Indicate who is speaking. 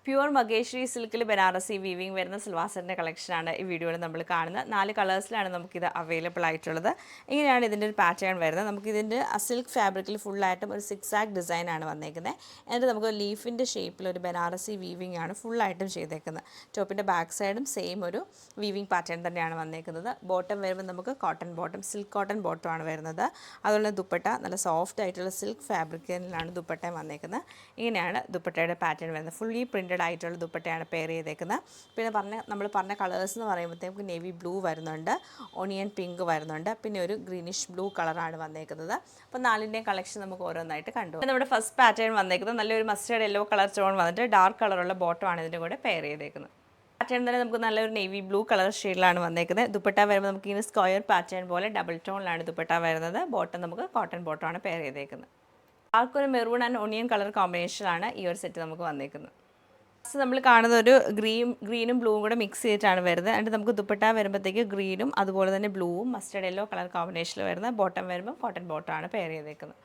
Speaker 1: Pure മഗേശ്വരി സിൽക്കിൽ Banarasi weaving വരുന്ന സിൽവാർ സെറ്റിൻ്റെ കളക്ഷനാണ് ഈ വീഡിയോയിൽ നമ്മൾ കാണുന്നത്. 4 കളേഴ്സിലാണ് നമുക്കിത് അവൈലബിൾ ആയിട്ടുള്ളത്. ഇങ്ങനെയാണ് ഇതിൻ്റെ ഒരു പാറ്റേൺ വരുന്നത്. നമുക്കിതിൻ്റെ സിൽക്ക് ഫാബ്രിക്കിൽ ഫുള്ളായിട്ടും ഒരു സിക്സാക് ഡിസൈനാണ് വന്നേക്കുന്നത്. എന്നിട്ട് നമുക്ക് ലീഫിൻ്റെ ഷേപ്പിൽ ഒരു ബനാറസി വീവിങ് ആണ് ഫുള്ളായിട്ടും ചെയ്തേക്കുന്നത്. ടോപ്പിൻ്റെ ബാക്ക് സൈഡും സെയിം ഒരു വീവിങ് പാറ്റേൺ തന്നെയാണ് വന്നേക്കുന്നത്. ബോട്ടം വരുമ്പോൾ നമുക്ക് cotton bottom, silk cotton bottom ആണ് വരുന്നത്. അതുപോലെ ദുപ്പട്ട നല്ല സോഫ്റ്റ് ആയിട്ടുള്ള സിൽക്ക് ഫാബ്രിക്കിലാണ് ദുപ്പട്ടയും വന്നേക്കുന്നത്. ഇങ്ങനെയാണ് ദുപ്പട്ടയുടെ പാറ്റേൺ വരുന്നത്. ഫുള്ളി പ്രിൻ്റ് ആയിട്ടുള്ള ദുപ്പട്ടയാണ് പെയർ ചെയ്തേക്കുന്നത്. പിന്നെ നമ്മൾ പറഞ്ഞ കളേഴ്സ് എന്ന് പറയുമ്പോഴത്തേക്ക് നേവി ബ്ലൂ വരുന്നുണ്ട്, ഓണിയൻ പിങ്ക് വരുന്നുണ്ട്, പിന്നെ ഒരു ഗ്രീനിഷ് ബ്ലൂ കളറാണ് വന്നേക്കുന്നത്. അപ്പോൾ 4ൻ്റെയും കളക്ഷൻ നമുക്ക് ഓരോന്നായിട്ട് കണ്ടു. നമ്മുടെ ഫസ്റ്റ് പാറ്റേൺ വന്നേക്കുന്നത് നല്ലൊരു മസ്റ്റേർഡ് യെല്ലോ കളർ സ്റ്റോൺ വന്നിട്ട് ഡാർക്ക് കളറുള്ള ബോട്ടമാണ് ഇതിൻ്റെ കൂടെ പെയർ ചെയ്തേക്കുന്നത്. പാറ്റേൺ തന്നെ നമുക്ക് നല്ലൊരു നേവി ബ്ലൂ കളർ ഷെയ്ഡിലാണ് വന്നേക്കുന്നത്. ദുപ്പട്ട വരുമ്പോൾ നമുക്ക് ഇങ്ങനെ സ്ക്വയർ പാറ്റേൺ പോലെ ഡബിൾ ടോണിലാണ് ദുപ്പട്ട വരുന്നത്. ബോട്ടം നമുക്ക് കോട്ടൺ ബോട്ടമാണ് പെയർ ചെയ്തേക്കുന്നത്. ആർക്കൊരു മെറൂൺ ആൻഡ് ഓണിയൻ കളർ കോമ്പിനേഷനാണ് ഈ ഒരു സെറ്റ് നമുക്ക് വന്നേക്കുന്നത്. നമ്മൾ കാണുന്നത് ഒരു ഗ്രീനും ബ്ലൂവും കൂടെ മിക്സ് ചെയ്തിട്ടാണ് വരുന്നത്. എന്നിട്ട് നമുക്ക് ദുപ്പട്ട വരുമ്പോഴത്തേക്ക് ഗ്രീനും അതുപോലെ തന്നെ ബ്ലൂവും മസ്റ്റേർഡ് യെല്ലോ കളർ കോമ്പിനേഷനിൽ വരുന്നത്. ബോട്ടം വരുമ്പോൾ കോട്ടൺ ബോട്ടമാണ് പെയർ ചെയ്തേക്കുന്നത്.